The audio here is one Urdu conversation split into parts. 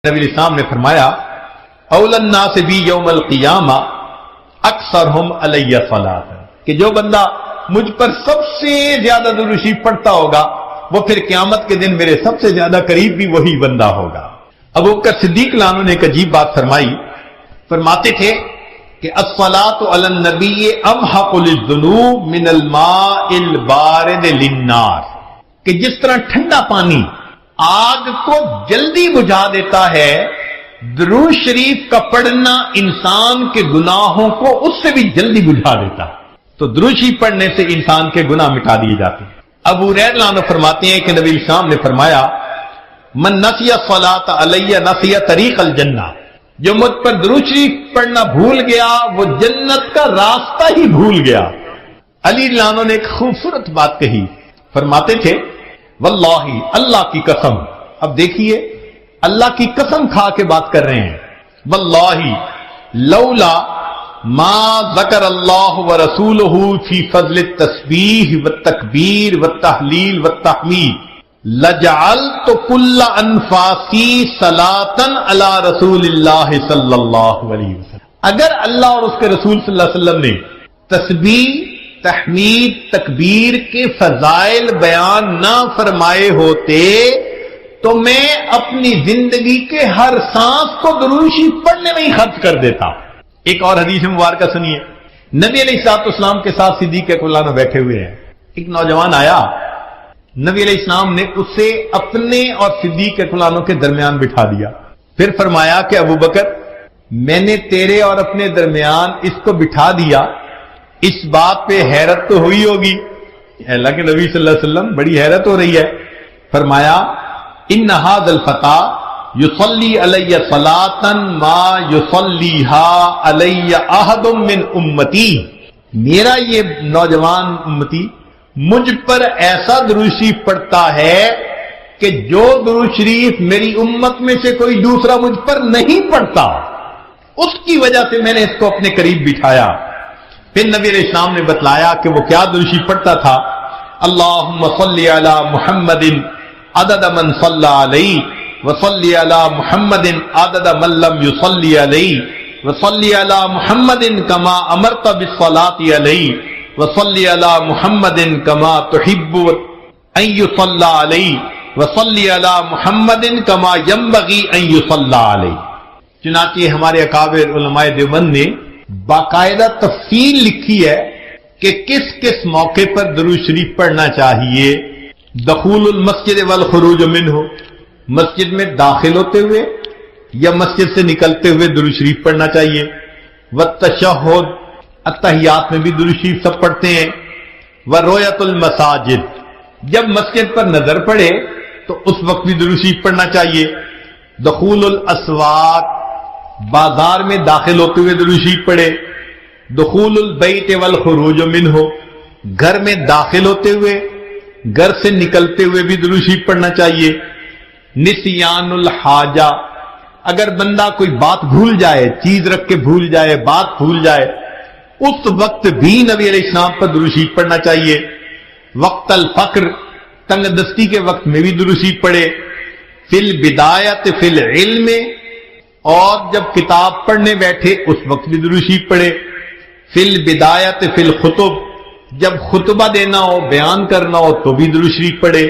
نبی اسلام نے فرمایا اول الناس بی یوم القیامہ اکثرہم علی صلاۃ، کہ جو بندہ مجھ پر سب سے زیادہ درود شریف پڑھتا ہوگا وہ پھر قیامت کے دن میرے سب سے زیادہ قریب بھی وہی بندہ ہوگا۔ ابو بکر صدیق عنہ نے ایک عجیب بات فرمائی، فرماتے تھے کہ الصلاۃ علی النبی امحق للذنوب من الماء البارد للنار، کہ جس طرح ٹھنڈا پانی آگ کو جلدی بجھا دیتا ہے، درود شریف کا پڑھنا انسان کے گناہوں کو اس سے بھی جلدی بجھا دیتا ہے۔ تو درود شریف پڑھنے سے انسان کے گناہ مٹا دیے جاتے ہیں۔ ابو ہریرہ عنہ فرماتے ہیں کہ نبی اسلام نے فرمایا من نسی الصلاۃ علی نسی طریق الجنہ، جو مجھ پر درود شریف پڑھنا بھول گیا وہ جنت کا راستہ ہی بھول گیا۔ علی رضی اللہ عنہ نے ایک خوبصورت بات کہی، فرماتے تھے واللہ، اللہ کی قسم، اب دیکھیے اللہ کی قسم کھا کے بات کر رہے ہیں، واللہ لولا ما ذکر اللہ ورسولہ فی فضل التسبیح والتکبیر والتحلیل والتحمید لجعلت کل انفاسی صلاۃ علی رسول اللہ صلی اللہ علیہ وسلم، اگر اللہ اور اس کے رسول صلی اللہ علیہ وسلم نے تسبیح، تحمید، تکبیر کے فضائل بیان نہ فرمائے ہوتے تو میں اپنی زندگی کے ہر سانس کو درود شریف پڑھنے میں ہی خرچ کر دیتا۔ ایک اور حدیث مبارکہ سنیے، نبی علیہ الصلوۃ والسلام کے ساتھ صدیق اکبر بیٹھے ہوئے ہیں، ایک نوجوان آیا، نبی علیہ السلام نے اسے اپنے اور صدیق اکبر کے درمیان بٹھا دیا، پھر فرمایا کہ ابو بکر میں نے تیرے اور اپنے درمیان اس کو بٹھا دیا، اس بات پہ حیرت تو ہوئی ہوگی، اللہ کے نبی صلی اللہ علیہ وسلم بڑی حیرت ہو رہی ہے۔ فرمایا ان ھذا الفتى یصلی علی صلاۃ ما یصلیھا علی احد من امتی، میرا یہ نوجوان امتی مجھ پر ایسا درود شریف پڑھتا ہے کہ جو درود شریف میری امت میں سے کوئی دوسرا مجھ پر نہیں پڑھتا، اس کی وجہ سے میں نے اس کو اپنے قریب بٹھایا۔ پھر نبی علیہ السلام نے بتلایا کہ وہ کیا درود شریف پڑھتا تھا، اللہم صلی علی محمد عدد من صلی علیہ وصلی علی محمد عدد من لم یصلی علیہ وصلی علی محمد کما امرت بالصلاۃ علیہ وصلی علی محمد کما تحب ان یصلی علیہ وصلی علی محمد کما ینبغی ان یصلی علیہ۔ چنانچہ ہمارے اکابر علماء دیوبند نے باقاعدہ تفصیل لکھی ہے کہ کس کس موقع پر درود شریف پڑھنا چاہیے۔ دخول المسجد والخروج منہ، مسجد میں داخل ہوتے ہوئے یا مسجد سے نکلتے ہوئے درود شریف پڑھنا چاہیے۔ والتشہد، التحیات میں بھی درود شریف سب پڑھتے ہیں۔ ورؤیت المساجد، جب مسجد پر نظر پڑے تو اس وقت بھی درود شریف پڑھنا چاہیے۔ دخول الاسواق، بازار میں داخل ہوتے ہوئے درود شریف پڑھے۔ دخول البیت والخروج منہ، گھر میں داخل ہوتے ہوئے گھر سے نکلتے ہوئے بھی درود شریف پڑھنا چاہیے۔ نسیان الحاجہ، اگر بندہ کوئی بات بھول جائے، چیز رکھ کے بھول جائے، بات بھول جائے، اس وقت بھی نبی علیہ السلام پر درود شریف پڑھنا چاہیے۔ وقت الفقر، تنگ دستی کے وقت میں بھی درود شریف پڑھے۔ فی البدایت فی العلم، اور جب کتاب پڑھنے بیٹھے اس وقت بھی درود شریف پڑھے۔ فی البدایت فی الخطب، جب خطبہ دینا ہو، بیان کرنا ہو تو بھی درود شریف پڑھے۔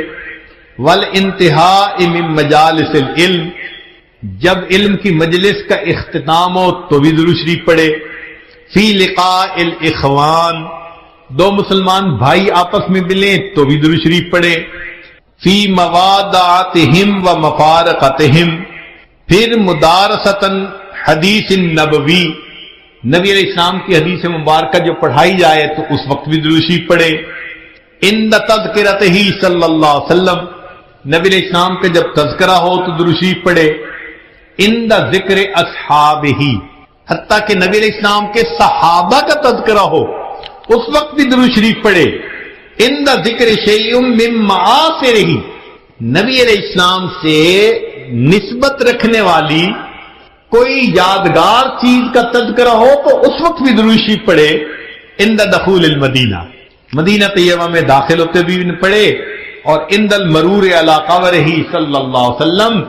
والانتہاء من مجالس العلم، جب علم کی مجلس کا اختتام ہو تو بھی درود شریف پڑھے۔ فی لقاء الاخوان، دو مسلمان بھائی آپس میں ملیں تو بھی درود شریف پڑھے۔ فی موادعتہم و مفارقتہم، پھر مدارستاً حدیث نبوی، نبی علیہ السلام کی حدیث مبارکہ جو پڑھائی جائے تو اس وقت بھی درود شریف پڑھے۔ عند تذکرتہ صلی اللہ علیہ وسلم، نبی علیہ السلام کا جب تذکرہ ہو تو درود شریف پڑھے۔ عند ذکر اصحابہ، حتیٰ کہ نبی علیہ السلام کے صحابہ کا تذکرہ ہو اس وقت بھی درود شریف پڑھے۔ عند ذکر شیء من معاصرہ، نبی علیہ السلام سے نسبت رکھنے والی کوئی یادگار چیز کا تذکرہ ہو تو اس وقت بھی درود شریف پڑھے۔ عند دخول المدینہ، مدینہ طیبہ میں داخل ہوتے بھی پڑھے، اور عند المرور علی قبرہ صلی اللہ علیہ وسلم،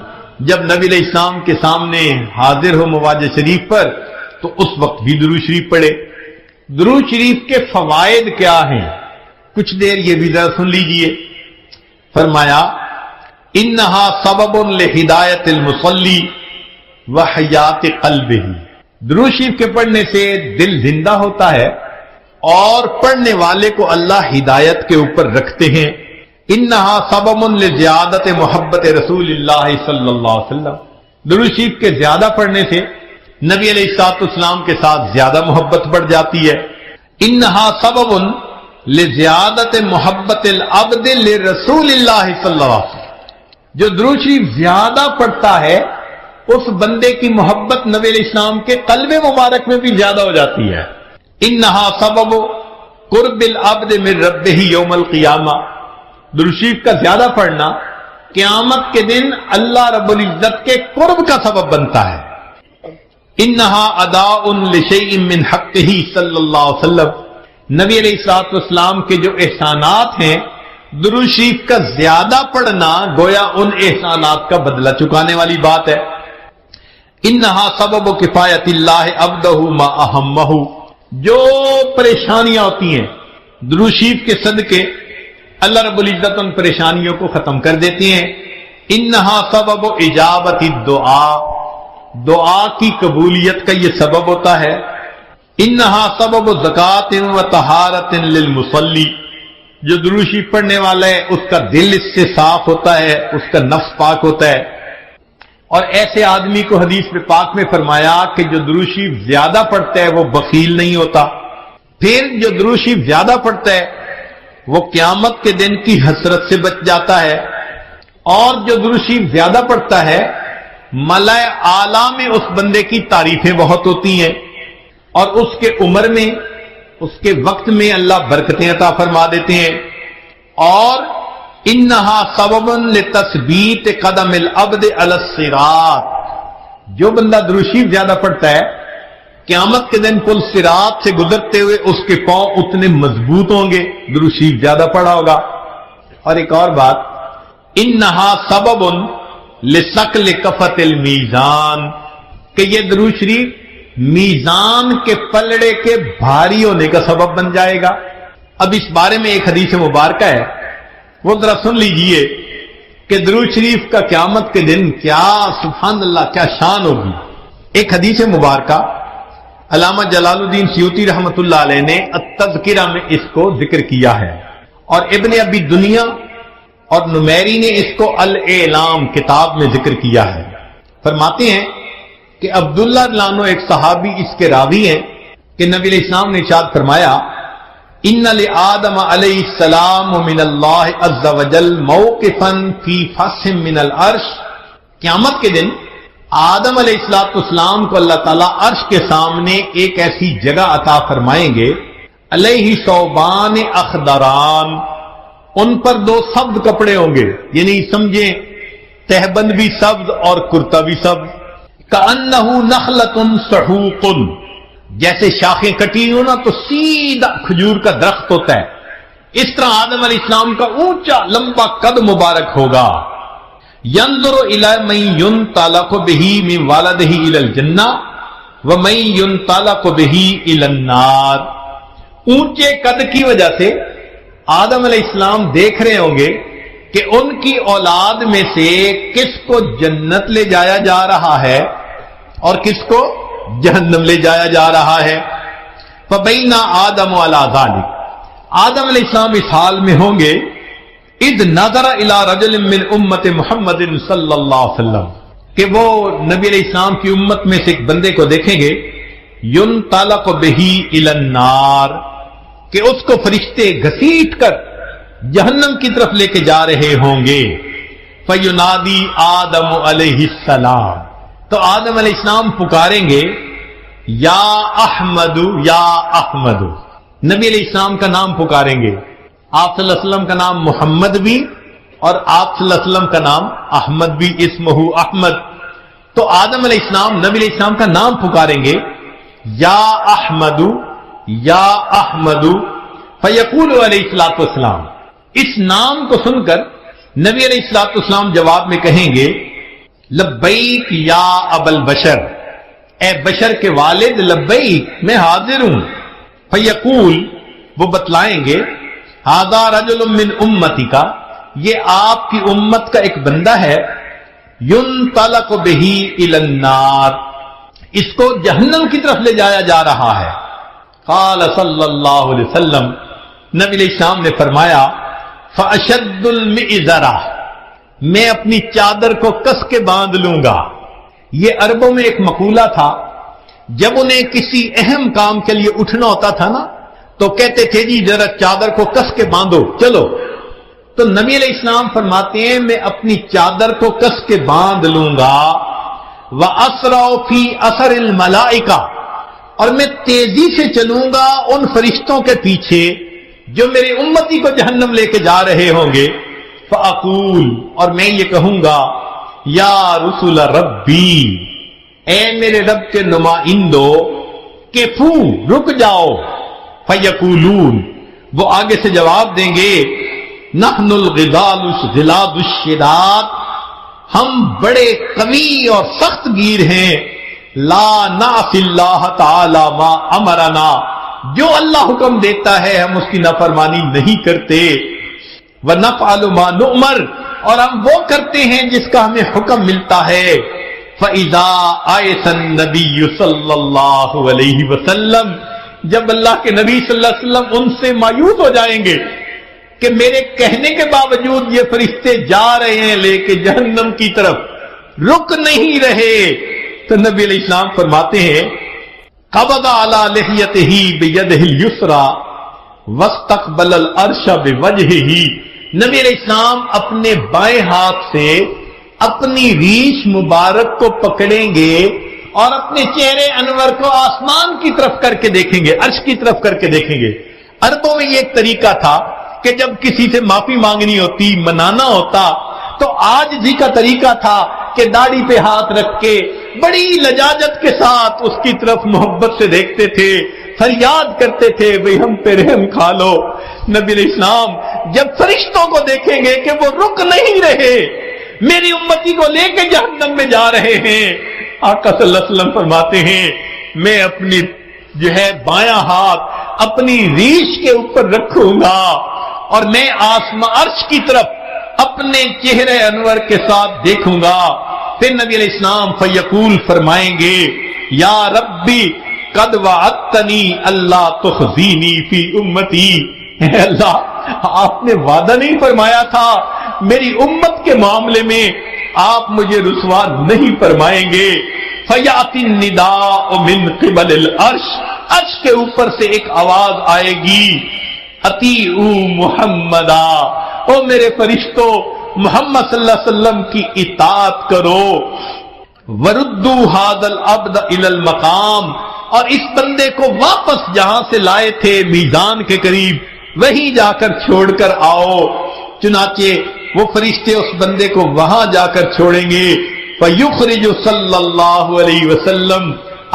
جب نبی علیہ السلام کے سامنے حاضر ہو مواج شریف پر تو اس وقت بھی درود شریف پڑھے۔ درود شریف کے فوائد کیا ہیں؟ کچھ دیر یہ بھی ذرا سن لیجئے۔ فرمایا انہا سبب لہدایت المصلی وحیات قلبہ، درود شریف کے پڑھنے سے دل زندہ ہوتا ہے اور پڑھنے والے کو اللہ ہدایت کے اوپر رکھتے ہیں۔ انہا سبب لزیادت محبت رسول اللہ صلی اللہ علیہ وسلم، درود شریف کے زیادہ پڑھنے سے نبی علیہ الصلوۃ والسلام کے ساتھ زیادہ محبت بڑھ جاتی ہے۔ انہا سبب لزیادت محبت العبد لرسول اللہ صلی اللہ علیہ وسلم، جو درود شریف زیادہ پڑھتا ہے اس بندے کی محبت نبی علیہ السلام کے قلب مبارک میں بھی زیادہ ہو جاتی ہے۔ انہا سبب قرب العبد من ربہ یوم القیامہ، درود شریف کا زیادہ پڑھنا قیامت کے دن اللہ رب العزت کے قرب کا سبب بنتا ہے۔ انہا اداء لشیء من حقہ صلی اللہ علیہ وسلم، نبی علیہ الصلوۃ والسلام کے جو احسانات ہیں درود شریف کا زیادہ پڑھنا گویا ان احسانات کا بدلہ چکانے والی بات ہے۔ انہا سبب کفایت اللہ عبدہ ما اہمہ، جو پریشانیاں ہوتی ہیں درود شریف کے صدقے اللہ رب العزت ان پریشانیوں کو ختم کر دیتی ہیں۔ انہا سبب اجابت الدعاء، دعا کی قبولیت کا یہ سبب ہوتا ہے۔ انہا سبب زکات و طہارت للمصلی، جو درود شریف پڑھنے والا ہے اس کا دل اس سے صاف ہوتا ہے، اس کا نفس پاک ہوتا ہے۔ اور ایسے آدمی کو حدیث میں پاک میں فرمایا کہ جو درود شریف زیادہ پڑھتا ہے وہ بخیل نہیں ہوتا۔ پھر جو درود شریف زیادہ پڑھتا ہے وہ قیامت کے دن کی حسرت سے بچ جاتا ہے، اور جو درود شریف زیادہ پڑھتا ہے ملائے اعلیٰ میں اس بندے کی تعریفیں بہت ہوتی ہیں، اور اس کے عمر میں اس کے وقت میں اللہ برکتیں عطا فرما دیتے ہیں۔ اور انہا سبب لتثبیت قدم العبد علی الصراط، جو بندہ درود شریف زیادہ پڑھتا ہے قیامت کے دن پل صراط سے گزرتے ہوئے اس کے پاؤں اتنے مضبوط ہوں گے، درود شریف زیادہ پڑھا ہوگا۔ اور ایک اور بات، انہا سبب لثقل کفۃ المیزان، کہ یہ درود شریف میزان کے پلڑے کے بھاری ہونے کا سبب بن جائے گا۔ اب اس بارے میں ایک حدیث مبارکہ ہے، وہ ذرا سن لیجئے کہ درود شریف کا قیامت کے دن کیا سبحان اللہ کیا شان ہوگی۔ ایک حدیث مبارکہ علامہ جلال الدین سیوطی رحمۃ اللہ علیہ نے التذکرہ میں اس کو ذکر کیا ہے، اور ابن ابی دنیا اور نمیری نے اس کو الاعلام کتاب میں ذکر کیا ہے۔ فرماتے ہیں کہ عبداللہ لانو ایک صحابی اس کے راوی ہیں کہ نبی علیہ السلام نے ارشاد فرمایا ان لآدم علیہ السلام من اللہ عز وجل موقفا فی فصح من العرش، قیامت کے دن آدم علیہ السلام کو اللہ تعالیٰ عرش کے سامنے ایک ایسی جگہ عطا فرمائیں گے علیہ ثوبان اخضران، ان پر دو سبز کپڑے ہوں گے، یعنی سمجھیں تہبند بھی سبز اور کرتا بھی سبز، کأنہ نخلۃ سحوق، جیسے شاخیں کٹی ہو نا تو سیدھا کھجور کا درخت ہوتا ہے، اس طرح آدم علیہ السلام کا اونچا لمبا قد مبارک ہوگا۔ ينظر الى من ينطلق به من والده الى الجنہ ومن ينطلق به الى النار، اونچے قد کی وجہ سے آدم علیہ السلام دیکھ رہے ہوں گے کہ ان کی اولاد میں سے کس کو جنت لے جایا جا رہا ہے اور کس کو جہنم لے جایا جا رہا ہے۔ فبینا آدم علی ذلک، آدم علیہ السلام اس حال میں ہوں گے اذ نظر الی رجل من امت محمد صلی اللہ علیہ وسلم، کہ وہ نبی علیہ السلام کی امت میں سے ایک بندے کو دیکھیں گے ينطلق به الی النار، کہ اس کو فرشتے گھسیٹ کر جہنم کی طرف لے کے جا رہے ہوں گے۔ فینادی آدم علیہ السلام، تو آدم علیہ السلام پکاریں گے یا احمد یا احمد، نبی علیہ السلام کا نام پکاریں گے، آپ صلی اللہ علیہ وسلم کا نام محمد بھی اور آپ صلی اللہ علیہ وسلم کا نام احمد بھی، اسمہ احمد، تو آدم علیہ السلام نبی علیہ السلام کا نام پکاریں گے یا احمد یا احمد، فیقول علیہ الصلوۃ والسلام، اس نام کو سن کر نبی علیہ الصلوۃ والسلام جواب میں کہیں گے لبیک یا ابل بشر، اے بشر کے والد، لبیک میں حاضر ہوں۔ فیقول، وہ بتلائیں گے، ھذا رجل من امتی کا، یہ آپ کی امت کا ایک بندہ ہے، ينطلق به الى النار، اس کو جہنم کی طرف لے جایا جا رہا ہے۔ قال صلی اللہ علیہ وسلم، نبی علیہ السلام نے فرمایا، فاشد المئزرہ، میں اپنی چادر کو کس کے باندھ لوں گا۔ یہ عربوں میں ایک مقولہ تھا، جب انہیں کسی اہم کام کے لیے اٹھنا ہوتا تھا نا تو کہتے تھے جی ذرا چادر کو کس کے باندھو چلو، تو نبی علیہ السلام فرماتے ہیں میں اپنی چادر کو کس کے باندھ لوں گا، وَأَسْرَعُ فِي أَثَرِ الْمَلَائِكَةِ، اور میں تیزی سے چلوں گا ان فرشتوں کے پیچھے جو میری امتی کو جہنم لے کے جا رہے ہوں گے۔ فَأَقُولُ، اور میں یہ کہوں گا، یا رسول ربی، اے میرے رب کے نمائندو، کفو، رک جاؤ۔ فَيَقُولُونَ، وہ آگے سے جواب دیں گے، نحن الغلاد الشداد، ہم بڑے قوی اور سخت گیر ہیں، لا نعصی اللہ تعالی ما امرنا، جو اللہ حکم دیتا ہے ہم اس کی نافرمانی نہیں کرتے، ونفعل ما نؤمر، اور ہم وہ کرتے ہیں جس کا ہمیں حکم ملتا ہے۔ فَإِذَا آیَسَ النَّبِيُّ صلی اللہ علیہ وسلم، جب اللہ کے نبی صلی اللہ علیہ وسلم ان سے مایوس ہو جائیں گے کہ میرے کہنے کے باوجود یہ فرشتے جا رہے ہیں لے کے جہنم کی طرف، رک نہیں رہے، تو نبی علیہ السلام فرماتے ہیں، قبض علی لحیتہ بیدہ الیسریٰ واستقبل العرش بوجہہ، نبی علیہ السلام اپنے بائیں ہاتھ سے اپنی ریش مبارک کو پکڑیں گے اور اپنے چہرے انور کو آسمان کی طرف کر کے دیکھیں گے، عرش کی طرف کر کے دیکھیں گے۔ عربوں میں یہ ایک طریقہ تھا کہ جب کسی سے معافی مانگنی ہوتی، منانا ہوتا، تو آج جی کا طریقہ تھا کہ داڑھی پہ ہاتھ رکھ کے بڑی لجاجت کے ساتھ اس کی طرف محبت سے دیکھتے تھے، فریاد کرتے تھے، بھئی ہم پہ رحم کھا لو۔ نبی علیہ السلام جب فرشتوں کو دیکھیں گے کہ وہ رک نہیں رہے، میری امتی کو لے کے جہنم میں جا رہے ہیں، آقا صلی اللہ علیہ وسلم فرماتے ہیں، میں اپنی بایاں ہاتھ اپنی ریش کے اوپر رکھوں گا اور میں آسمان عرش کی طرف اپنے چہرے انور کے ساتھ دیکھوں گا۔ پھر نبی علیہ السلام فیقول فرمائیں گے، یا ربی قد وعدتنی اللہ تخزینی فی امتی، اے اللہ آپ نے وعدہ نہیں فرمایا تھا میری امت کے معاملے میں آپ مجھے رسوا نہیں فرمائیں گے۔ فیاتی النداء من قبل العرش، عرش کے اوپر سے ایک آواز آئے گی، اطیعوا محمدا، او میرے فرشتوں محمد صلی اللہ علیہ وسلم کی اطاعت کرو، وردوا ھذا العبد الی المقام، اور اس بندے کو واپس جہاں سے لائے تھے میزان کے قریب وہیں جا کر چھوڑ کر آؤ۔ چنانچہ وہ فرشتے اس بندے کو وہاں جا کر چھوڑیں گے، فَيُخْرِجُ صلی اللہ علیہ وسلم،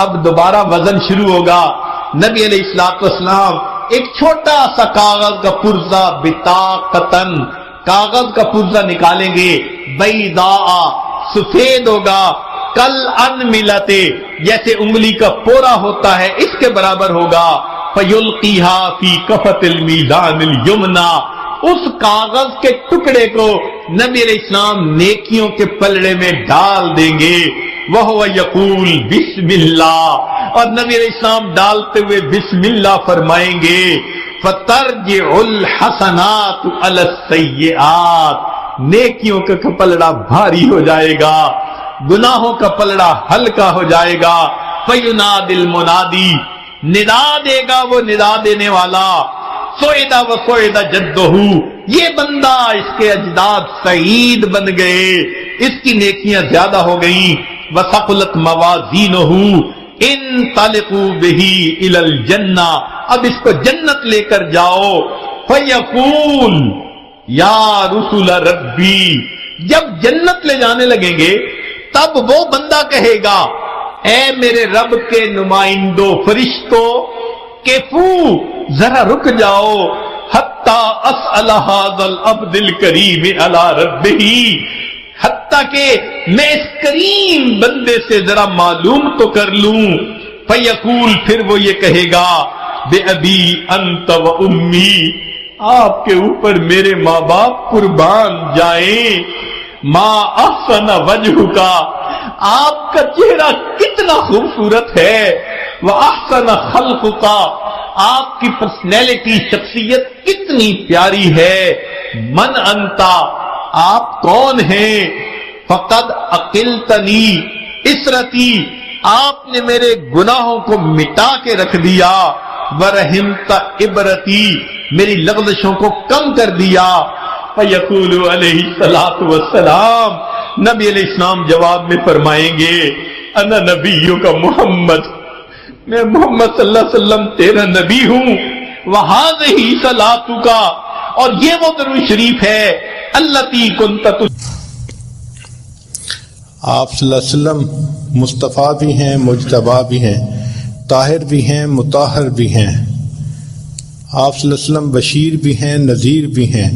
اب دوبارہ وزن شروع ہوگا، نبی علیہ السلام ایک چھوٹا سا کاغذ کا پرزہ، بطاقتن، کاغذ کا پرزہ نکالیں گے، بیضاء، سفید ہوگا، کل ان ملتے، جیسے انگلی کا پورا ہوتا ہے اس کے برابر ہوگا، فَيُلْقِيهَا فِي كَفَةِ الْمِيزَانِ الْيُمْنَى، اس کاغذ کے ٹکڑے کو نبی علیہ السلام نیکیوں کے پلڑے میں ڈال دیں گے، وَهُوَ يَقُولُ بسم اللہ، اور نبی علیہ السلام ڈالتے ہوئے بسم اللہ فرمائیں گے، فَتَرْجِعُ الْحَسَنَاتُ عَلَى السَّيِّئَاتِ، نیکیوں کا پلڑا بھاری ہو جائے گا، گناہوں کا پلڑا ہلکا ہو جائے گا، فَيُنَادِ الْمُنَادِي، ندا دے گا وہ ندا دینے والا، سوئدہ و سوئدہ جدہ، یہ بندہ اس کے اجداد سعید بن گئے، اس کی نیکیاں زیادہ ہو گئیں، وثقلت موازینہ، انطلقوا بہ الی الجنہ، اب اس کو جنت لے کر جاؤ، فیقول یا رسول ربی، جب جنت لے جانے لگیں گے تب وہ بندہ کہے گا، اے میرے رب کے نمائندوں فرشتوں، کیفو ذرا رک جاؤ، حتی اسأل ھذا العبد الکریم علی ربہ، حتیٰ کہ میں اس کریم بندے سے ذرا معلوم تو کر لوں. فیقول، پھر وہ یہ کہے گا، بے ابی انت و امی، آپ کے اوپر میرے ماں باپ قربان جائیں. ما احسن وجہ کا، آپ کا چہرہ کتنا خوبصورت ہے. وَأَحْسَنَ خَلْقُكَ، آپ کی پرسنالٹی، شخصیت کتنی پیاری ہے. من انتا، آپ کون ہیں. فقد عقلتنی اسرتی، آپ نے میرے گناہوں کو مٹا کے رکھ دیا. ورحمت عبرتی، میری لغزشوں کو کم کر دیا. فیقول علیہ الصلوۃ والسلام، نبی علیہ السلام جواب میں فرمائیں گے، انا نبیوں کا محمد، میں محمد صلی اللہ علیہ وسلم تیرا نبی ہوں. وہذہ صلاتک، اور یہ وہ درود شریف ہے التی کنت. آپ صلی اللہ علیہ وسلم مصطفیٰ بھی ہیں، مجتبیٰ بھی ہیں، طاہر بھی ہیں، مطہر بھی ہیں. آپ صلی اللہ علیہ وسلم بشیر بھی ہیں، نذیر بھی ہیں،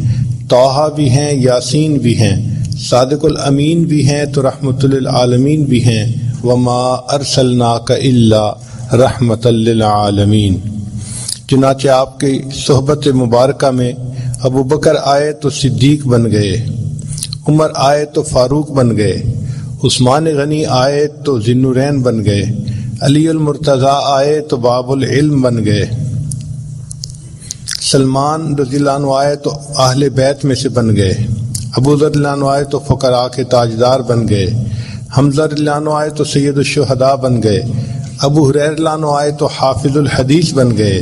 طٰہٰ بھی ہیں، یاسین بھی ہیں، صادق الامین بھی ہیں، تو رحمت للعالمین بھی ہیں. وما ارسلناک الا رحمت للعالمین. چنانچہ آپ کی صحبت مبارکہ میں ابو بکر آئے تو صدیق بن گئے، عمر آئے تو فاروق بن گئے، عثمان غنی آئے تو ذی النورین بن گئے، علی المرتضیٰ آئے تو باب العلم بن گئے، سلمان رضی اللہ عنہ آئے تو اہل بیت میں سے بن گئے، ابو ذر رضی اللہ عنہ آئے تو فقراء کے تاجدار بن گئے، حمزہ رضی اللہ عنہ آئے تو سید الشہداء بن گئے، ابو ہریرہ رضی اللہ عنہ آئے تو حافظ الحدیث بن گئے،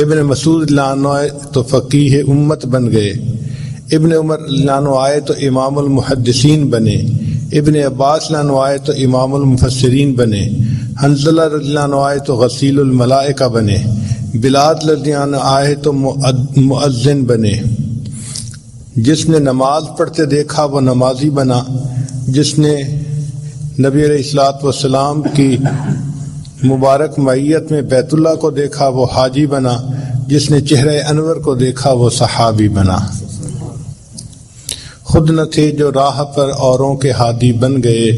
ابن مسعود رضی اللہ عنہ آئے تو فقیہ امت بن گئے، ابن عمر رضی اللہ عنہ آئے تو امام المحدثین بنے، ابن عباس رضی اللہ عنہ آئے تو امام المفسرین بنے، حنظلہ رضی اللہ عنہ آئے تو غسیل الملائکہ بنے، بلال رضی اللہ عنہ آئے تو مؤذن بنے. جس نے نماز پڑھتے دیکھا وہ نمازی بنا، جس نے نبی علیہ الصلوۃ والسلام کی مبارک معیت میں بیت اللہ کو دیکھا وہ حاجی بنا، جس نے چہرہ انور کو دیکھا وہ صحابی بنا. خود نہ تھے جو راہ پر اوروں کے ہادی بن گئے،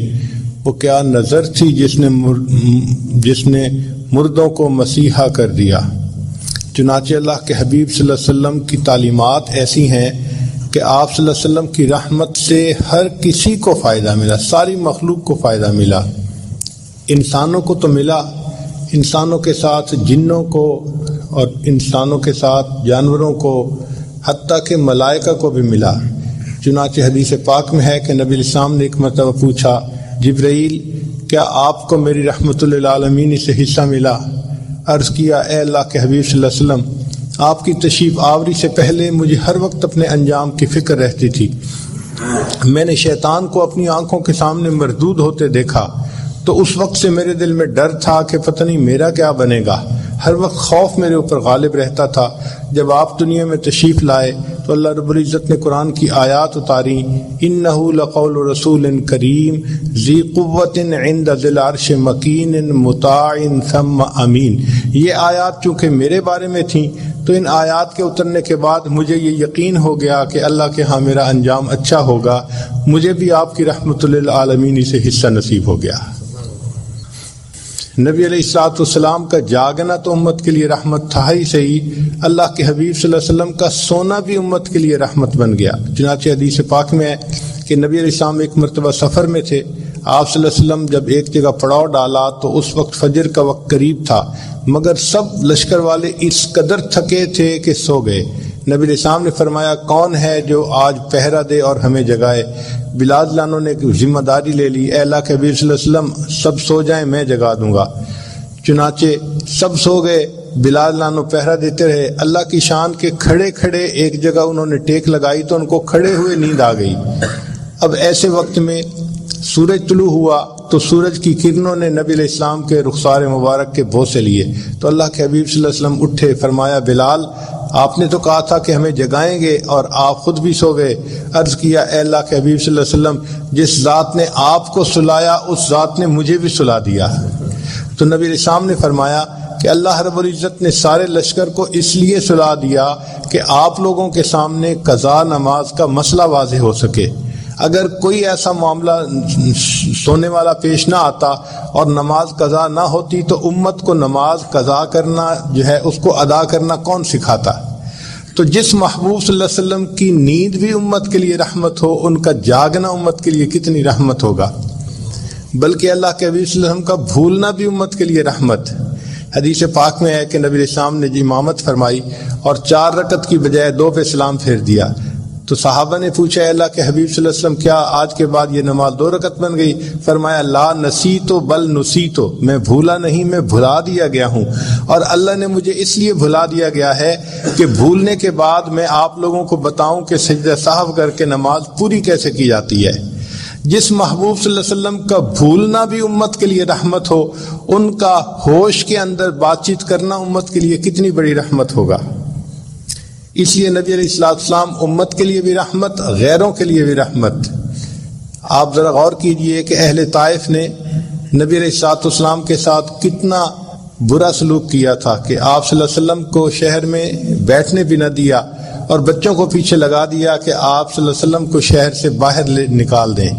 وہ کیا نظر تھی جس نے مردوں کو مسیحا کر دیا. چنانچہ اللہ کے حبیب صلی اللہ علیہ وسلم کی تعلیمات ایسی ہیں کہ آپ صلی اللہ علیہ وسلم کی رحمت سے ہر کسی کو فائدہ ملا، ساری مخلوق کو فائدہ ملا. انسانوں کو تو ملا، انسانوں کے ساتھ جنوں کو اور انسانوں کے ساتھ جانوروں کو، حتیٰ کہ ملائکہ کو بھی ملا. چنانچہ حدیث پاک میں ہے کہ نبی علیہ السلام نے ایک مرتبہ پوچھا، جبرائیل کیا آپ کو میری رحمت للعالمین سے حصہ ملا؟ عرض کیا، اے اللہ کے حبیب صلی اللہ علیہ وسلم، آپ کی تشریف آوری سے پہلے مجھے ہر وقت اپنے انجام کی فکر رہتی تھی. میں نے شیطان کو اپنی آنکھوں کے سامنے مردود ہوتے دیکھا تو اس وقت سے میرے دل میں ڈر تھا کہ پتہ نہیں میرا کیا بنے گا. ہر وقت خوف میرے اوپر غالب رہتا تھا. جب آپ دنیا میں تشریف لائے تو اللہ رب العزت نے قرآن کی آیات اتاری، انہ لقول رسول کریم ذی قوت عند ذی العرش مکین مطاع ثم امین. یہ آیات چونکہ میرے بارے میں تھیں تو ان آیات کے اترنے کے بعد مجھے یہ یقین ہو گیا کہ اللہ کے ہاں میرا انجام اچھا ہوگا. مجھے بھی آپ کی رحمت للعالمین سے حصہ نصیب ہو گیا. نبی علیہ الصلوۃ والسلام کا جاگنا تو امت کے لیے رحمت تھا ہی صحیح، اللہ کے حبیب صلی اللہ علیہ وسلم کا سونا بھی امت کے لیے رحمت بن گیا. چنانچہ حدیث پاک میں ہے کہ نبی علیہ السلام ایک مرتبہ سفر میں تھے. آپ صلی اللہ علیہ وسلم جب ایک جگہ پڑاؤ ڈالا تو اس وقت فجر کا وقت قریب تھا، مگر سب لشکر والے اس قدر تھکے تھے کہ سو گئے. نبی علیہ السلام نے فرمایا، کون ہے جو آج پہرا دے اور ہمیں جگائے؟ بلال لانوں نے ذمہ داری لے لی، اے اللہ کے حبیب صلی اللہ علیہ وسلم سب سو جائیں، میں جگا دوں گا. چنانچہ سب سو گئے، بلال لانو پہرا دیتے رہے. اللہ کی شان کے کھڑے کھڑے ایک جگہ انہوں نے ٹیک لگائی تو ان کو کھڑے ہوئے نیند آ گئی. اب ایسے وقت میں سورج طلوع ہوا تو سورج کی کرنوں نے نبی علیہ السلام کے رخسار مبارک کے بوسے لیے تو اللہ کے حبیب صلی اللہ علیہ وسلم اٹھے، فرمایا، بلال آپ نے تو کہا تھا کہ ہمیں جگائیں گے اور آپ خود بھی سو گئے. عرض کیا، اے اللہ کے حبیب صلی اللہ علیہ وسلم، جس ذات نے آپ کو سلایا اس ذات نے مجھے بھی سلا دیا. تو نبی علیہ السلام نے فرمایا کہ اللہ رب العزت نے سارے لشکر کو اس لیے سلا دیا کہ آپ لوگوں کے سامنے قضا نماز کا مسئلہ واضح ہو سکے. اگر کوئی ایسا معاملہ سونے والا پیش نہ آتا اور نماز قضا نہ ہوتی تو امت کو نماز قضا کرنا جو ہے اس کو ادا کرنا کون سکھاتا؟ تو جس محبوب صلی اللہ علیہ وسلم کی نیند بھی امت کے لیے رحمت ہو، ان کا جاگنا امت کے لیے کتنی رحمت ہوگا، بلکہ اللہ کے حبیب صلی اللہ علیہ وسلم کا بھولنا بھی امت کے لیے رحمت۔ حدیث پاک میں ہے کہ نبی علیہ السلام نے امامت فرمائی اور 4 رکعت کی بجائے 2 پہ سلام پھیر دیا، تو صحابہ نے پوچھا اے اللہ کے حبیب صلی اللہ علیہ وسلم کیا آج کے بعد یہ نماز 2 رکعت بن گئی؟ فرمایا لا نسیتو بل نسیتو، میں بھولا نہیں، میں بھلا دیا گیا ہوں، اور اللہ نے مجھے اس لیے بھلا دیا گیا ہے کہ بھولنے کے بعد میں آپ لوگوں کو بتاؤں کہ سجدہ سہو کر کے نماز پوری کیسے کی جاتی ہے۔ جس محبوب صلی اللہ علیہ وسلم کا بھولنا بھی امت کے لیے رحمت ہو، ان کا ہوش کے اندر بات چیت کرنا امت کے لیے کتنی بڑی رحمت ہوگا۔ اس لیے نبی علیہ السلام امت کے لیے بھی رحمت، غیروں کے لیے بھی رحمت۔ آپ ذرا غور کیجئے کہ اہل طائف نے نبی علیہ السلام کے ساتھ کتنا برا سلوک کیا تھا کہ آپ صلی اللہ علیہ وسلم کو شہر میں بیٹھنے بھی نہ دیا اور بچوں کو پیچھے لگا دیا کہ آپ صلی اللہ علیہ وسلم کو شہر سے باہر نکال دیں۔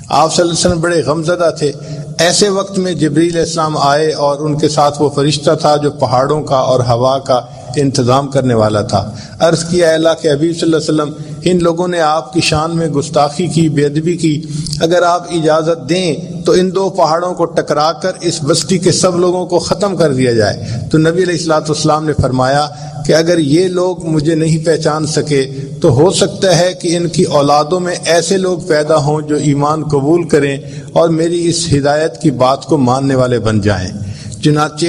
آپ صلی اللہ علیہ وسلم بڑے غمزدہ تھے۔ ایسے وقت میں جبریل علیہ السلام آئے اور ان کے ساتھ وہ فرشتہ تھا جو پہاڑوں کا اور ہوا کا انتظام کرنے والا تھا۔ عرض کیا اللہ کے حبیب صلی اللہ علیہ وسلم ان لوگوں نے آپ کی شان میں گستاخی کی، بے ادبی کی، اگر آپ اجازت دیں تو ان 2 پہاڑوں کو ٹکرا کر اس بستی کے سب لوگوں کو ختم کر دیا جائے۔ تو نبی علیہ السلام نے فرمایا کہ اگر یہ لوگ مجھے نہیں پہچان سکے تو ہو سکتا ہے کہ ان کی اولادوں میں ایسے لوگ پیدا ہوں جو ایمان قبول کریں اور میری اس ہدایت کی بات کو ماننے والے بن جائیں۔ چنانچہ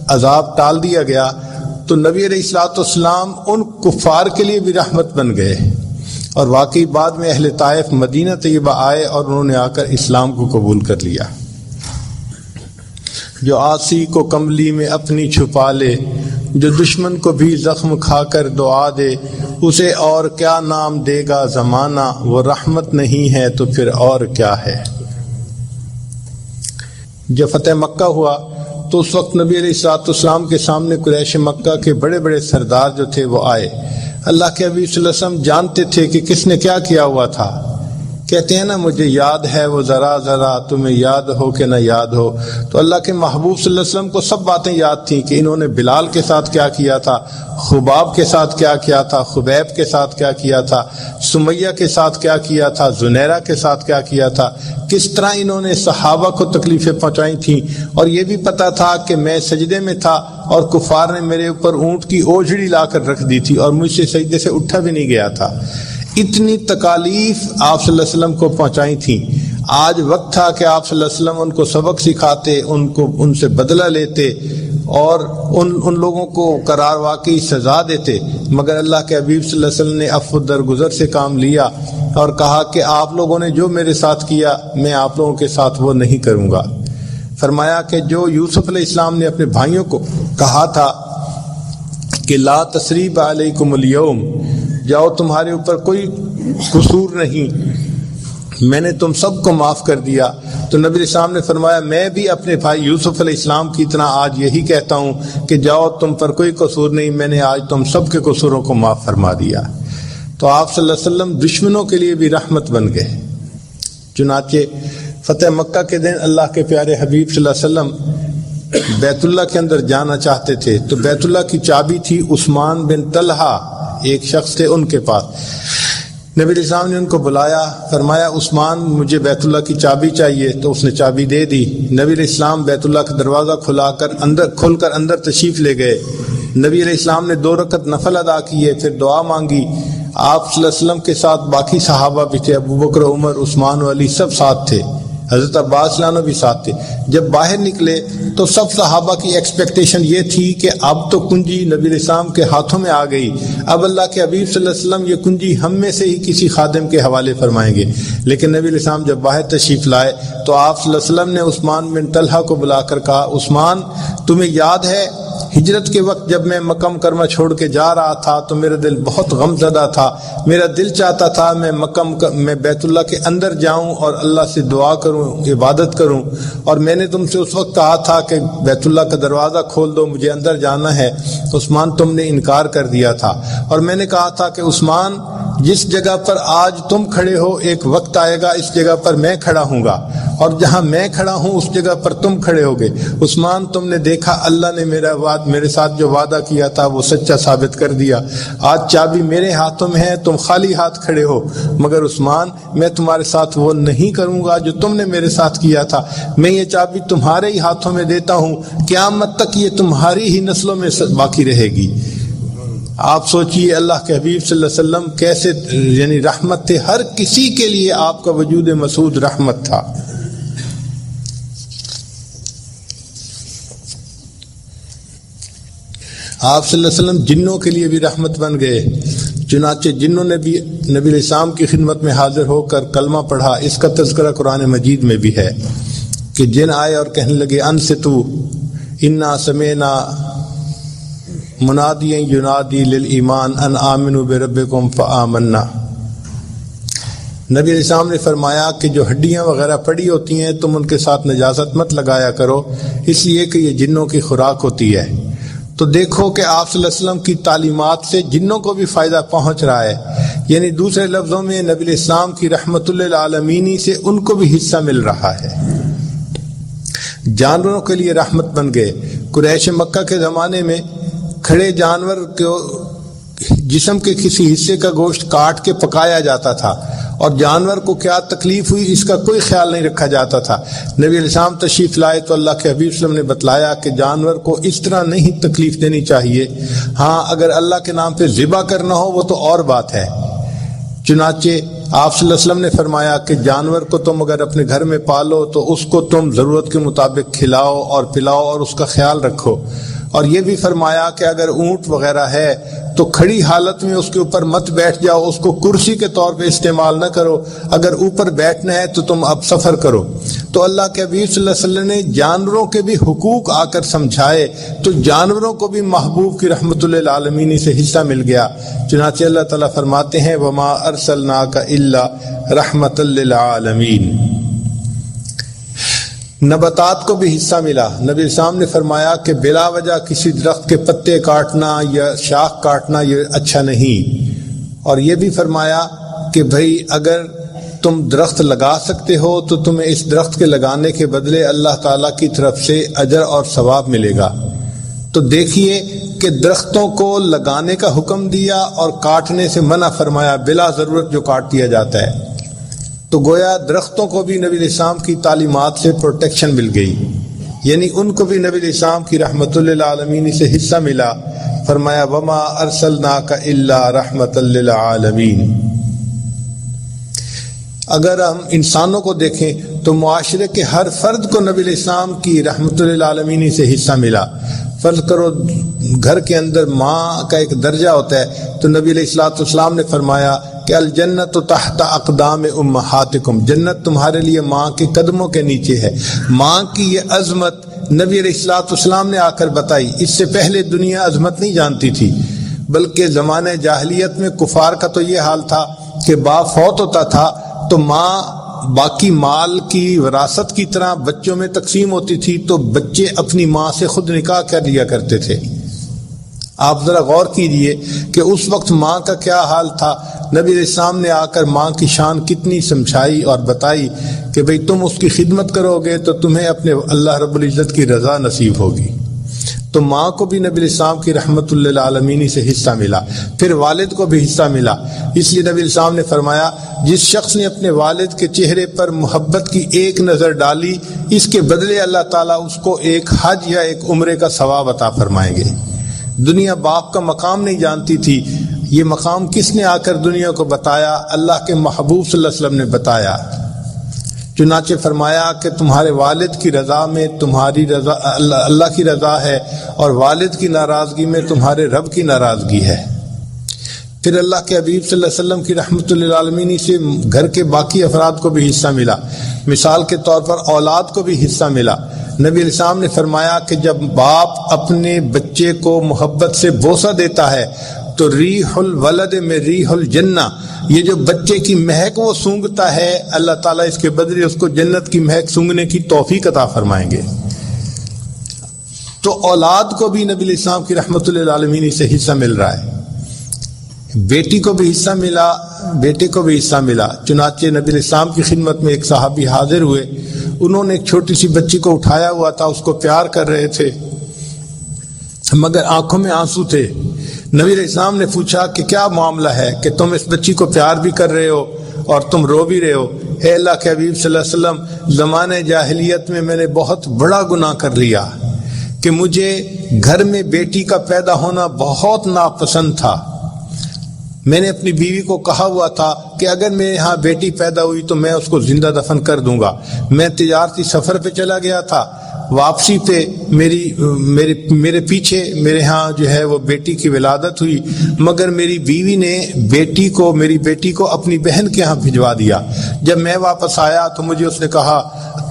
عذاب ٹال دیا گیا تو نبی علیہ السلام ان کفار کے لیے بھی رحمت بن گئے، اور واقعی بعد میں اہل طائف مدینہ طیبہ آئے اور انہوں نے آ کر اسلام کو قبول کر لیا۔ جو آسی کو کملی میں اپنی چھپا لے، جو دشمن کو بھی زخم کھا کر دعا دے، اسے اور کیا نام دے گا زمانہ، وہ رحمت نہیں ہے تو پھر اور کیا ہے۔ جب فتح مکہ ہوا تو اس وقت نبی علیہ السلام کے سامنے قریش مکہ کے بڑے بڑے سردار جو تھے وہ آئے۔ اللہ کے حبیب صلی اللہ علیہ وسلم جانتے تھے کہ کس نے کیا کیا ہوا تھا۔ کہتے ہیں نا مجھے یاد ہے وہ ذرا ذرا، تمہیں یاد ہو کہ نہ یاد ہو۔ تو اللہ کے محبوب صلی اللہ علیہ وسلم کو سب باتیں یاد تھیں کہ انہوں نے بلال کے ساتھ کیا کیا تھا، خباب کے ساتھ کیا کیا تھا، خبیب کے ساتھ کیا کیا تھا، سمیہ کے ساتھ کیا کیا تھا، زنیرہ کے ساتھ کیا کیا تھا، کس طرح انہوں نے صحابہ کو تکلیفیں پہنچائی تھیں، اور یہ بھی پتا تھا کہ میں سجدے میں تھا اور کفار نے میرے اوپر اونٹ کی اوجھڑی لا کر رکھ دی تھی اور مجھ سے سجدے سے اٹھا بھی نہیں گیا تھا۔ اتنی تکالیف آپ صلی اللہ علیہ وسلم کو پہنچائی تھیں۔ آج وقت تھا کہ آپ صلی اللہ علیہ وسلم ان کو سبق سکھاتے، ان سے بدلہ لیتے اور ان لوگوں کو قرار واقعی سزا دیتے، مگر اللہ کے حبیب صلی اللہ علیہ وسلم نے عفو درگزر سے کام لیا اور کہا کہ آپ لوگوں نے جو میرے ساتھ کیا میں آپ لوگوں کے ساتھ وہ نہیں کروں گا۔ فرمایا کہ جو یوسف علیہ السلام نے اپنے بھائیوں کو کہا تھا کہ لا تثریب علیکم اليوم، جاؤ تمہارے اوپر کوئی قصور نہیں، میں نے تم سب کو معاف کر دیا، تو نبی علیہ السلام نے فرمایا میں بھی اپنے بھائی یوسف علیہ السلام کی طرح آج یہی کہتا ہوں کہ جاؤ تم پر کوئی قصور نہیں، میں نے آج تم سب کے قصوروں کو معاف فرما دیا۔ تو آپ صلی اللہ علیہ وسلم دشمنوں کے لیے بھی رحمت بن گئے۔ چنانچہ فتح مکہ کے دن اللہ کے پیارے حبیب صلی اللہ علیہ وسلم بیت اللہ کے اندر جانا چاہتے تھے، تو بیت اللہ کی چابی تھی عثمان بن طلحہ، ایک شخص تھے ان کے پاس۔ نبی علیہ السلام نے ان کو بلایا، فرمایا عثمان مجھے بیت اللہ کی چابی چاہیے، تو اس نے چابی دے دی۔ نبی علیہ السلام بیت اللہ کا دروازہ کھول کر اندر تشریف لے گئے۔ نبی علیہ السلام نے 2 رکعت نفل ادا کیے، پھر دعا مانگی۔ آپ صلی اللہ علیہ وسلم کے ساتھ باقی صحابہ بھی تھے، ابو بکر، عمر، عثمان و علی سب ساتھ تھے، حضرت عباس عنہ بھی ساتھ تھے۔ جب باہر نکلے تو سب صحابہ کی ایکسپیکٹیشن یہ تھی کہ اب تو کنجی نبی علیہ السلام کے ہاتھوں میں آ گئی، اب اللہ کے حبیب صلی اللہ علیہ وسلم یہ کنجی ہم میں سے ہی کسی خادم کے حوالے فرمائیں گے۔ لیکن نبی علیہ السلام جب باہر تشریف لائے تو آپ صلی اللہ علیہ وسلم نے عثمان بن طلحہ کو بلا کر کہا عثمان تمہیں یاد ہے ہجرت کے وقت جب میں مکہ مکرمہ چھوڑ کے جا رہا تھا تو میرا دل بہت غم زدہ تھا، میرا دل چاہتا تھا میں بیت اللہ کے اندر جاؤں اور اللہ سے دعا کروں، عبادت کروں، اور میں نے تم سے اس وقت کہا تھا کہ بیت اللہ کا دروازہ کھول دو، مجھے اندر جانا ہے۔ عثمان تم نے انکار کر دیا تھا، اور میں نے کہا تھا کہ عثمان جس جگہ پر آج تم کھڑے ہو ایک وقت آئے گا اس جگہ پر میں کھڑا ہوں گا، اور جہاں میں کھڑا ہوں اس جگہ پر تم کھڑے ہوگے۔ عثمان تم نے دیکھا اللہ نے میرے ساتھ جو وعدہ کیا تھا وہ سچا ثابت کر دیا، آج چابی میرے ہاتھوں میں ہے، تم خالی ہاتھ کھڑے ہو، مگر عثمان میں تمہارے ساتھ وہ نہیں کروں گا جو تم نے میرے ساتھ کیا تھا، میں یہ چابی تمہارے ہی ہاتھوں میں دیتا ہوں، قیامت تک یہ تمہاری ہی نسلوں میں باقی رہے گی۔ آپ سوچئے اللہ کے حبیب صلی اللہ علیہ وسلم کیسے یعنی رحمت تھے، ہر کسی کے لیے آپ کا وجود مسعود رحمت تھا۔ آپ صلی اللہ علیہ وسلم جنوں کے لیے بھی رحمت بن گئے، چنانچہ جنوں نے بھی نبی علیہ السلام کی خدمت میں حاضر ہو کر کلمہ پڑھا۔ اس کا تذکرہ قرآن مجید میں بھی ہے کہ جن آئے اور کہنے لگے انصتوا انا سمعنا منادیا ینادی للایمان ان آمنوا بربکم فآمنا۔ نبی علیہ السلام نے فرمایا کہ جو ہڈیاں وغیرہ پڑی ہوتی ہیں تم ان کے ساتھ نجاست مت لگایا کرو، اس لیے کہ یہ جنوں کی خوراک ہوتی ہے۔ تو دیکھو کہ آپ صلی اللہ علیہ وسلم کی تعلیمات سے جنوں کو بھی فائدہ پہنچ رہا ہے، یعنی دوسرے لفظوں میں نبی علیہ السلام کی رحمت للعالمین سے ان کو بھی حصہ مل رہا ہے۔ جانوروں کے لیے رحمت بن گئے۔ قریش مکہ کے زمانے میں کھڑے جانور کو جسم کے کسی حصے کا گوشت کاٹ کے پکایا جاتا تھا، اور جانور کو کیا تکلیف ہوئی اس کا کوئی خیال نہیں رکھا جاتا تھا۔ نبی علیہ السلام تشریف لائے تو اللہ کے حبیب صلی اللہ علیہ وسلم نے بتلایا کہ جانور کو اس طرح نہیں تکلیف دینی چاہیے، ہاں اگر اللہ کے نام پہ ذبح کرنا ہو وہ تو اور بات ہے۔ چنانچہ آپ صلی اللہ علیہ وسلم نے فرمایا کہ جانور کو تم اگر اپنے گھر میں پالو تو اس کو تم ضرورت کے مطابق کھلاؤ اور پلاؤ اور اس کا خیال رکھو، اور یہ بھی فرمایا کہ اگر اونٹ وغیرہ ہے تو کھڑی حالت میں اس کے اوپر مت بیٹھ جاؤ، اس کو کرسی کے طور پہ استعمال نہ کرو، اگر اوپر بیٹھنا ہے تو تم اب سفر کرو۔ تو اللہ کے حبیب صلی اللہ علیہ وسلم نے جانوروں کے بھی حقوق آ کر سمجھائے، تو جانوروں کو بھی محبوب کی رحمت للعالمین سے حصہ مل گیا۔ چنانچہ اللہ تعالیٰ فرماتے ہیں وما ارسلناک الا رحمت للعالمین۔ نباتات کو بھی حصہ ملا۔ نبی السلام نے فرمایا کہ بلا وجہ کسی درخت کے پتے کاٹنا یا شاخ کاٹنا یہ اچھا نہیں، اور یہ بھی فرمایا کہ بھئی اگر تم درخت لگا سکتے ہو تو تمہیں اس درخت کے لگانے کے بدلے اللہ تعالیٰ کی طرف سے اجر اور ثواب ملے گا۔ تو دیکھیے کہ درختوں کو لگانے کا حکم دیا اور کاٹنے سے منع فرمایا، بلا ضرورت جو کاٹ دیا جاتا ہے۔ تو گویا درختوں کو بھی نبی علیہ السلام کی تعلیمات سے پروٹیکشن مل گئی، یعنی ان کو بھی نبی علیہ السلام کی رحمت للعالمین سے حصہ ملا۔ فرمایا وما ارسلناک الا رحمت للعالمین۔ اگر ہم انسانوں کو دیکھیں تو معاشرے کے ہر فرد کو نبی علیہ السلام کی رحمت للعالمین سے حصہ ملا۔ فرض کرو گھر کے اندر ماں کا ایک درجہ ہوتا ہے، تو نبی علیہ السلام نے فرمایا کہ الجنت تحت اقدام امہاتکم، جنت تمہارے لیے ماں کے قدموں کے نیچے ہے۔ ماں کی یہ عظمت نبی علیہ السلام نے آ کر بتائی، اس سے پہلے دنیا عظمت نہیں جانتی تھی، بلکہ زمانے جاہلیت میں کفار کا تو یہ حال تھا کہ باپ فوت ہوتا تھا تو ماں باقی مال کی وراثت کی طرح بچوں میں تقسیم ہوتی تھی، تو بچے اپنی ماں سے خود نکاح کر لیا کرتے تھے۔ آپ ذرا غور کیجئے کہ اس وقت ماں کا کیا حال تھا۔ نبی علیہ السلام نے آ کر ماں کی شان کتنی سمجھائی اور بتائی کہ بھئی تم اس کی خدمت کرو گے تو تمہیں اپنے اللہ رب العزت کی رضا نصیب ہوگی۔ تو ماں کو بھی نبی علیہ السلام کی رحمت للعالمین سے حصہ ملا، پھر والد کو بھی حصہ ملا۔ اس لیے نبی علیہ السلام نے فرمایا جس شخص نے اپنے والد کے چہرے پر محبت کی ایک نظر ڈالی، اس کے بدلے اللہ تعالیٰ اس کو ایک حج یا ایک عمرے کا ثواب عطا فرمائیں گے۔ دنیا باپ کا مقام نہیں جانتی تھی، یہ مقام کس نے آ کر دنیا کو بتایا؟ اللہ کے محبوب صلی اللہ علیہ وسلم نے بتایا۔ چنانچہ فرمایا کہ تمہارے والد کی رضا میں تمہاری رضا اللہ کی رضا ہے، اور والد کی ناراضگی میں تمہارے رب کی ناراضگی ہے۔ پھر اللہ کے حبیب صلی اللہ علیہ وسلم کی رحمت للعالمین سے گھر کے باقی افراد کو بھی حصہ ملا۔ مثال کے طور پر اولاد کو بھی حصہ ملا۔ نبی علیہ السلام نے فرمایا کہ جب باپ اپنے بچے کو محبت سے بوسہ دیتا ہے تو ریح الولد میں ریح الجنہ، یہ جو بچے کی مہک وہ سونگتا ہے، اللہ تعالیٰ اس کے بدلے اس کو جنت کی مہک سونگنے کی توفیق عطا فرمائیں گے۔ تو اولاد کو بھی نبی علیہ السلام کی رحمت للعالمین سے حصہ مل رہا ہے۔ بیٹی کو بھی حصہ ملا، بیٹے کو بھی حصہ ملا۔ چنانچہ نبی علیہ السلام کی خدمت میں ایک صحابی حاضر ہوئے، انہوں نے ایک چھوٹی سی بچی کو اٹھایا ہوا تھا، اس کو پیار کر رہے تھے مگر آنکھوں میں آنسو تھے۔ نبی علیہ السلام نے پوچھا کہ کیا معاملہ ہے کہ تم اس بچی کو پیار بھی کر رہے ہو اور تم رو بھی رہے ہو؟ اے اللہ کے حبیب صلی اللہ علیہ وسلم، زمانے جاہلیت میں نے بہت بڑا گناہ کر لیا کہ مجھے گھر میں بیٹی کا پیدا ہونا بہت ناپسند تھا۔ میں نے اپنی بیوی کو کہا ہوا تھا کہ اگر میرے ہاں بیٹی پیدا ہوئی تو میں اس کو زندہ دفن کر دوں گا۔ میں تجارتی سفر پہ چلا گیا تھا، واپسی پہ میرے پیچھے میرے ہاں جو ہے وہ بیٹی کی ولادت ہوئی، مگر میری بیوی نے میری بیٹی کو اپنی بہن کے ہاں بھجوا دیا۔ جب میں واپس آیا تو مجھے اس نے کہا